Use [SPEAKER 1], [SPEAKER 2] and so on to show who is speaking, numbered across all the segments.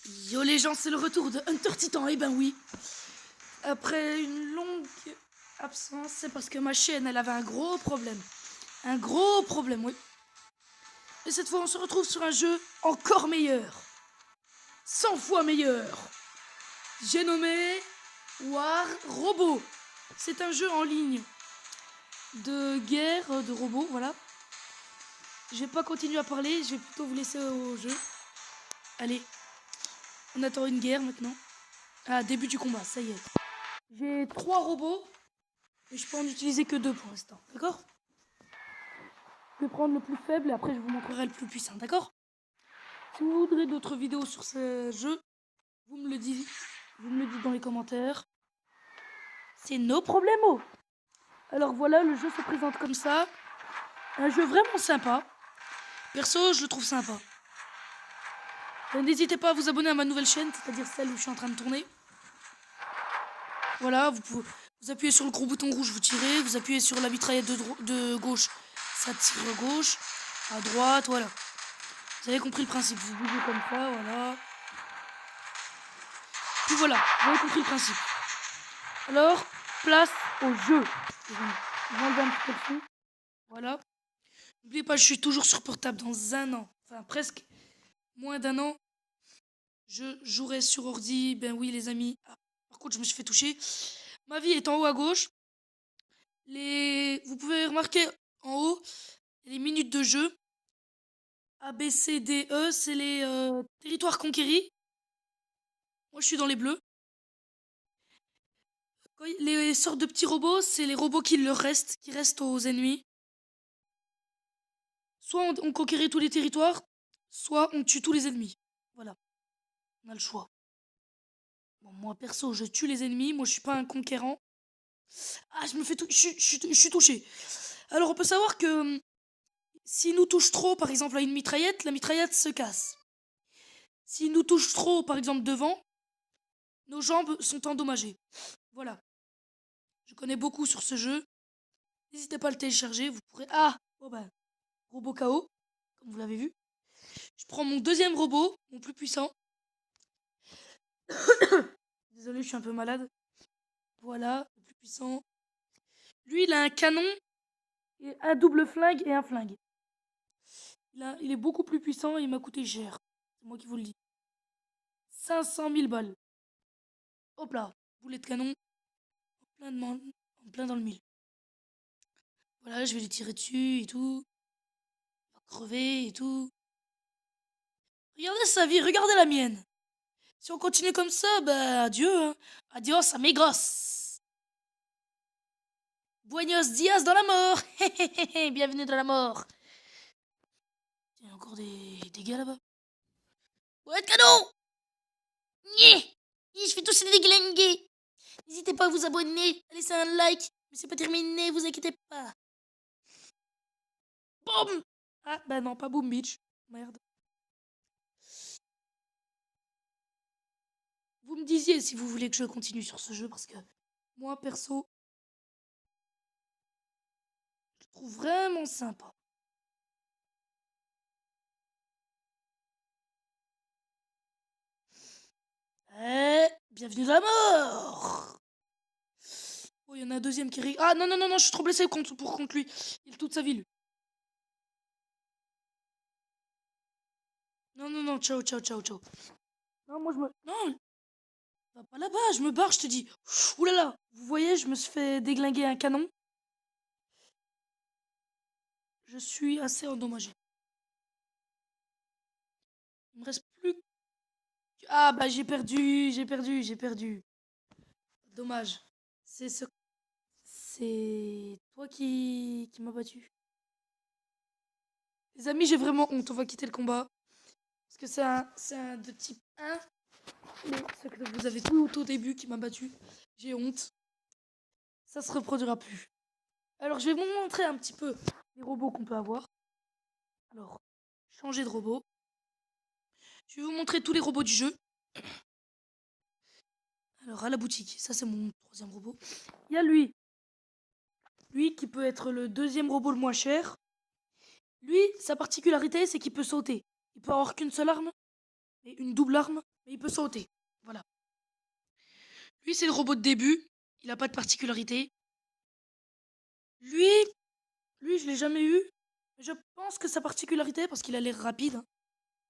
[SPEAKER 1] Yo les gens, c'est le retour de Hunter Titan, eh ben oui. Après une longue absence, c'est parce que ma chaîne, elle avait un gros problème. Un gros problème, oui. Et cette fois, on se retrouve sur un jeu encore meilleur. 100 fois meilleur. J'ai nommé War Robot. C'est un jeu en ligne de guerre de robots, voilà. Je vais pas continuer à parler, je vais plutôt vous laisser au jeu. Allez, on attend une guerre maintenant. Ah, début du combat, ça y est. J'ai 3 robots, mais je peux en utiliser que 2 pour l'instant, d'accord? Je vais prendre le plus faible et après je vous montrerai le plus puissant, d'accord? Si vous voudrez d'autres vidéos sur ce jeu, vous me le dites dans les commentaires. C'est nos problèmes. Alors voilà, le jeu se présente comme ça. Un jeu vraiment sympa. Perso, je le trouve sympa. N'hésitez pas à vous abonner à ma nouvelle chaîne, c'est-à-dire celle où je suis en train de tourner. Voilà, vous appuyez sur le gros bouton rouge, vous tirez. Vous appuyez sur la mitraillette de gauche, ça tire à gauche. À droite, voilà. Vous avez compris le principe, vous bougez comme ça, voilà. Puis voilà, vous avez compris le principe. Alors, place au jeu. Je vais enlever un petit peu le fond. Voilà. N'oubliez pas, je suis toujours sur portable dans un an. Enfin, presque moins d'un an. Je jouerai sur ordi. Ben oui, les amis. Ah, par contre, je me suis fait toucher. Ma vie est en haut à gauche. Vous pouvez remarquer en haut les minutes de jeu. A, B, C, D, E, c'est les territoires conquéris. Moi, je suis dans les bleus. Les sortes de petits robots, c'est les robots qui restent aux ennemis. Soit on conquérit tous les territoires, soit on tue tous les ennemis. Voilà, on a le choix. Bon, moi perso, je tue les ennemis, moi je suis pas un conquérant. Ah, je suis touché. Alors on peut savoir que s'il nous touche trop, par exemple à une mitraillette, la mitraillette se casse. S'il nous touche trop, par exemple devant, nos jambes sont endommagées. Voilà. Je connais beaucoup sur ce jeu. N'hésitez pas à le télécharger, vous pourrez... Ah, bon ben, robot KO, comme vous l'avez vu. Je prends mon deuxième robot, mon plus puissant. Désolé, je suis un peu malade. Voilà, le plus puissant. Lui, il a un canon, et un double flingue et un flingue. Il est beaucoup plus puissant et il m'a coûté cher. C'est moi qui vous le dis. 500 000 balles. Hop là, boulet de canon, en plein dans le mille. Voilà, je vais les tirer dessus et tout. Il va crever et tout. Regardez sa vie, regardez la mienne. Si on continue comme ça, bah adieu. Hein. Adios amigos. Buenos dias dans la mort. Bienvenue dans la mort. Il y a encore des gars là-bas. Ouais, canon. Je fais tous des déglingués. N'hésitez pas à vous abonner, à laisser un like. Mais c'est pas terminé, vous inquiétez pas. Boum. Ah, bah non, pas boom bitch. Merde. Vous me disiez si vous voulez que je continue sur ce jeu parce que moi, perso, je le trouve vraiment sympa. Bienvenue dans la mort. Oh, il y en a un deuxième qui rit. Ah non, non, non, non, je suis trop blessé contre lui. Il a toute sa vie, lui. Non, non, non, ciao, ciao, ciao, ciao. Non, moi je me... Non, va pas là-bas, je me barre, je te dis. Ouh là là, vous voyez, je me suis fait déglinguer un canon. Je suis assez endommagé. Il me reste plus... Ah bah j'ai perdu. Dommage. C'est toi qui m'as battu. Les amis, j'ai vraiment honte, on va quitter le combat. Parce que c'est un de type 1. Mais ce que vous avez tout au début qui m'a battu. J'ai honte. Ça se reproduira plus. Alors, je vais vous montrer un petit peu les robots qu'on peut avoir. Alors, changer de robot. Je vais vous montrer tous les robots du jeu. Alors, à la boutique, ça c'est mon troisième robot. Il y a lui. Lui qui peut être le deuxième robot le moins cher. Lui, sa particularité, c'est qu'il peut sauter. Il peut avoir qu'une seule arme. et une double arme, mais il peut sauter. Voilà. Lui, c'est le robot de début. Il a pas de particularité. Lui, je l'ai jamais eu. Mais je pense que sa particularité, parce qu'il a l'air rapide, hein,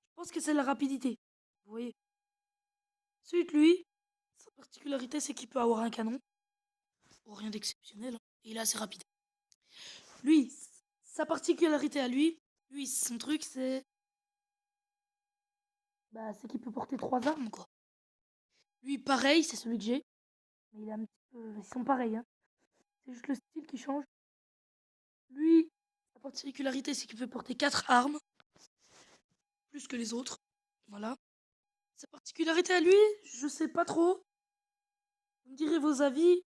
[SPEAKER 1] je pense que c'est la rapidité. Vous voyez. Ensuite, lui, sa particularité, c'est qu'il peut avoir un canon. Oh, rien d'exceptionnel, hein, et il est assez rapide. Lui, sa particularité à lui, son truc, c'est... Bah, c'est qu'il peut porter 3 armes, quoi. Lui, pareil, c'est celui que j'ai. Mais il est un petit peu... Ils sont pareils, hein. C'est juste le style qui change. Lui, sa particularité, c'est qu'il peut porter 4 armes. Plus que les autres. Voilà. Sa particularité à lui, je sais pas trop. Vous me direz vos avis.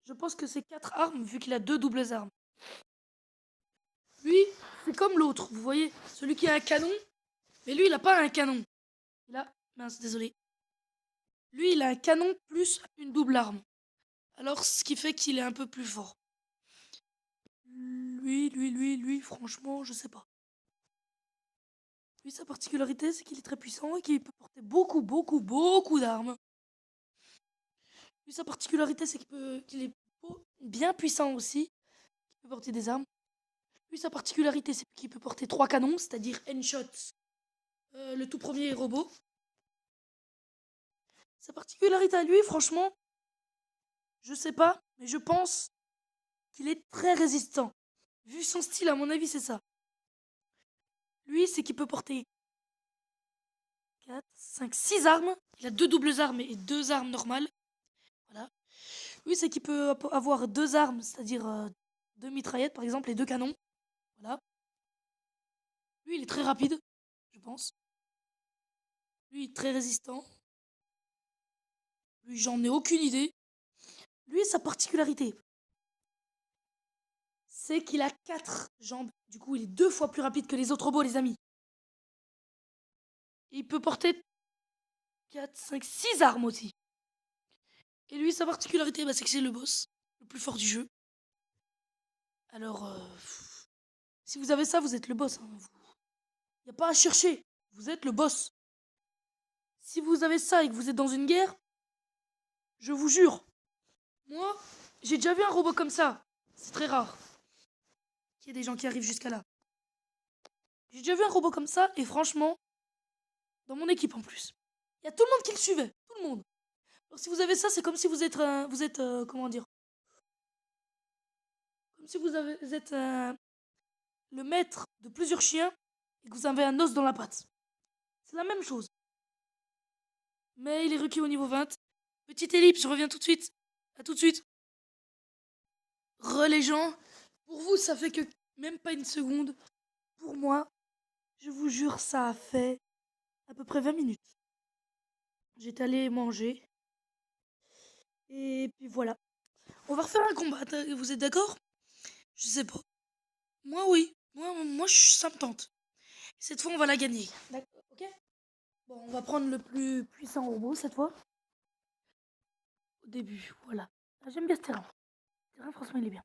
[SPEAKER 1] Je pense que c'est 4 armes, vu qu'il a 2 doubles armes. Lui, c'est comme l'autre, vous voyez. Celui qui a un canon. Mais lui, il a pas un canon. Il a... Mince, désolé. Lui, il a un canon plus une double arme. Alors, ce qui fait qu'il est un peu plus fort. Lui, franchement, je sais pas. Lui, sa particularité, c'est qu'il est très puissant et qu'il peut porter beaucoup d'armes. Lui, sa particularité, c'est qu'il est bien puissant aussi. Il peut porter des armes. Lui, sa particularité, c'est qu'il peut porter 3 canons, c'est-à-dire N-Shot, le tout premier robot. Sa particularité à lui, franchement, je sais pas, mais je pense qu'il est très résistant. Vu son style, à mon avis, c'est ça. Lui, c'est qu'il peut porter 4, 5, 6 armes. Il a 2 doubles armes et 2 armes normales. Voilà. Lui, c'est qu'il peut avoir 2 armes, c'est-à-dire 2 mitraillettes, par exemple, et 2 canons. Voilà. Lui, il est très rapide, je pense. Lui, il est très résistant. Lui, j'en ai aucune idée. Lui, sa particularité, c'est qu'il a 4 jambes. Du coup, il est 2 fois plus rapide que les autres robots, les amis. Et il peut porter 4, 5, 6 armes aussi. Et lui, sa particularité, c'est que c'est le boss, le plus fort du jeu. Alors, si vous avez ça, vous êtes le boss. Hein. Y a pas à chercher. Vous êtes le boss. Si vous avez ça et que vous êtes dans une guerre, je vous jure, moi, j'ai déjà vu un robot comme ça. C'est très rare qu'il y ait des gens qui arrivent jusqu'à là. J'ai déjà vu un robot comme ça et franchement, dans mon équipe en plus, il y a tout le monde qui le suivait. Tout le monde. Alors si vous avez ça, c'est comme si vous êtes, comment dire, comme si vous êtes le maître de plusieurs chiens et que vous avez un os dans la patte. C'est la même chose. Mais il est requis au niveau 20. Petite ellipse, je reviens tout de suite. À tout de suite. Les gens, pour vous, ça fait que même pas une seconde. Pour moi, je vous jure, ça a fait à peu près 20 minutes. J'étais allé manger. Et puis voilà. On va refaire un combat, vous êtes d'accord? Je sais pas. Moi, oui. Moi, ça me tente. Cette fois, on va la gagner. D'accord, ok? Bon, on va prendre le plus puissant robot cette fois. Au début, voilà. Ah, j'aime bien ce terrain. Ce terrain, franchement, il est bien.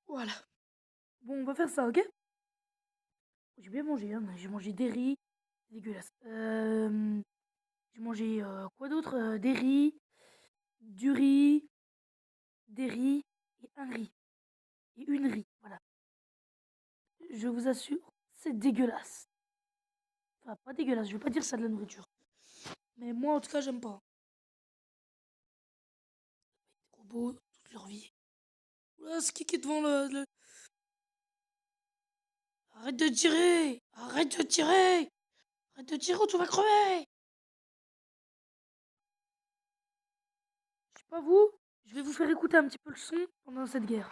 [SPEAKER 1] Voilà. Bon, on va faire ça, ok? J'ai bien mangé, hein. J'ai mangé des riz. C'est dégueulasse. J'ai mangé quoi d'autre? Des riz, du riz, des riz et un riz. Et une riz, voilà. Je vous assure, c'est dégueulasse. Enfin, pas dégueulasse, je vais pas dire ça de la nourriture. Mais moi, en tout cas, j'aime pas. Les robots, toute leur vie. Oula, ce qui est devant le... Arrête de tirer! Arrête de tirer! Arrête de tirer ou tu vas crever! Je sais pas vous, je vais vous faire écouter un petit peu le son pendant cette guerre.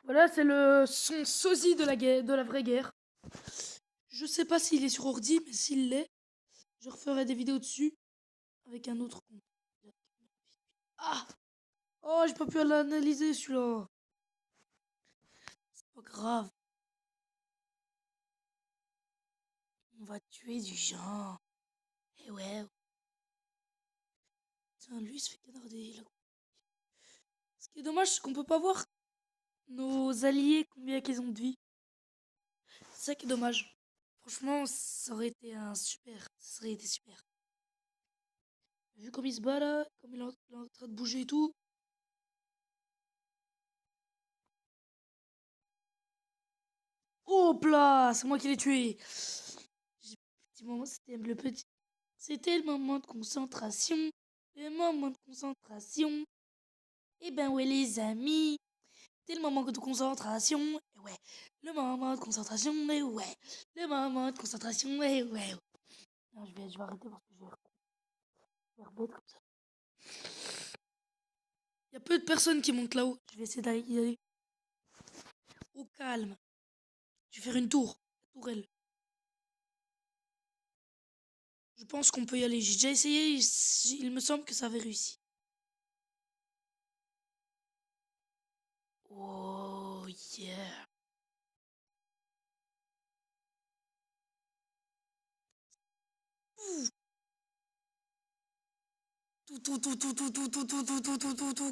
[SPEAKER 1] Voilà, c'est le son sosie de la guerre, de la vraie guerre. Je sais pas s'il est sur ordi, mais s'il l'est, je referai des vidéos dessus. avec un autre compte. Ah! Oh, j'ai pas pu l'analyser celui-là. C'est pas grave. On va tuer du gens. Eh ouais. Tiens, lui il se fait canarder là. Ce qui est dommage, c'est qu'on peut pas voir nos alliés combien qu'ils ont de vie. C'est ça qui est dommage. Franchement, ça aurait été un super. Ça aurait été super. Vu comme il se bat là, comme il est en train de bouger et tout. Hop là, c'est moi qui l'ai tué. Petit moment, c'était le moment de concentration. Le moment de concentration. Eh ben ouais les amis, c'était le moment de concentration. Et ouais, le moment de concentration. Et ouais, le moment de concentration. Et ouais. Non, je vais arrêter parce que je vais bête comme ça. Il y a peu de personnes qui montent là-haut. Je vais essayer d'y aller. Au calme. Je vais faire une tourelle. Je pense qu'on peut y aller. J'ai déjà essayé. Il me semble que ça avait réussi. Oh yeah. Tout.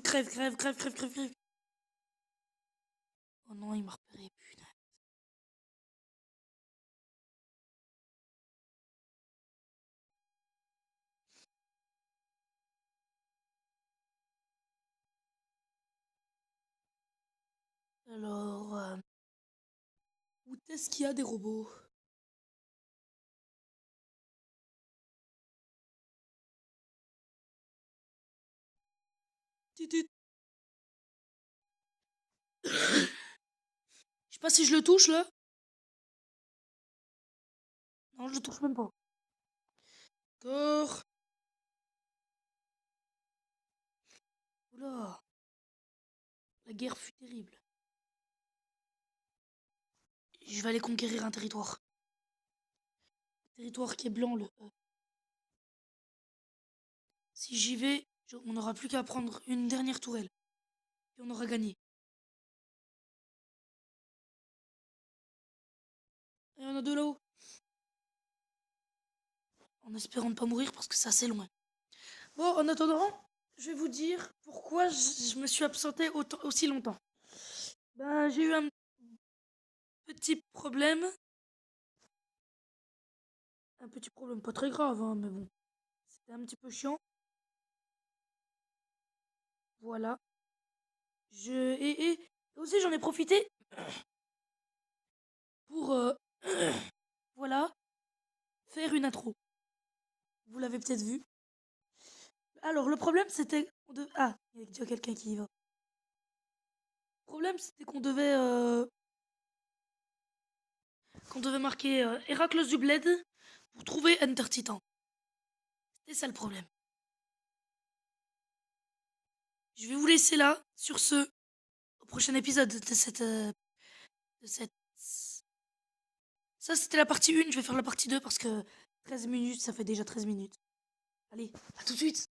[SPEAKER 1] Crève, crève, crève, crève, crève, crève. Oh non, il m'a repéré, putain. Alors, où est-ce qu'il y a des robots? Tut. Je sais pas si je le touche là. Non, je le touche même pas. D'accord. Oula. La guerre fut terrible. Je vais aller conquérir un territoire. Territoire qui est blanc, le E. Si j'y vais, on n'aura plus qu'à prendre une dernière tourelle. Et on aura gagné. Et il y en a deux là-haut. En espérant ne pas mourir parce que c'est assez loin. Bon, en attendant, je vais vous dire pourquoi je me suis absenté aussi longtemps. Ben, j'ai eu un petit problème. Un petit problème pas très grave, hein, mais bon. C'était un petit peu chiant. Voilà. Et aussi j'en ai profité pour voilà, faire une intro. Vous l'avez peut-être vu. Alors le problème c'était ah, il y a déjà quelqu'un qui y va. Le problème c'était qu'on devait marquer Héracleus du Bled pour trouver Enter Titan. C'était ça le problème. Je vais vous laisser là sur ce au prochain épisode de cette ça c'était la partie 1, je vais faire la partie 2 parce que 13 minutes, ça fait déjà 13 minutes. Allez, à tout de suite.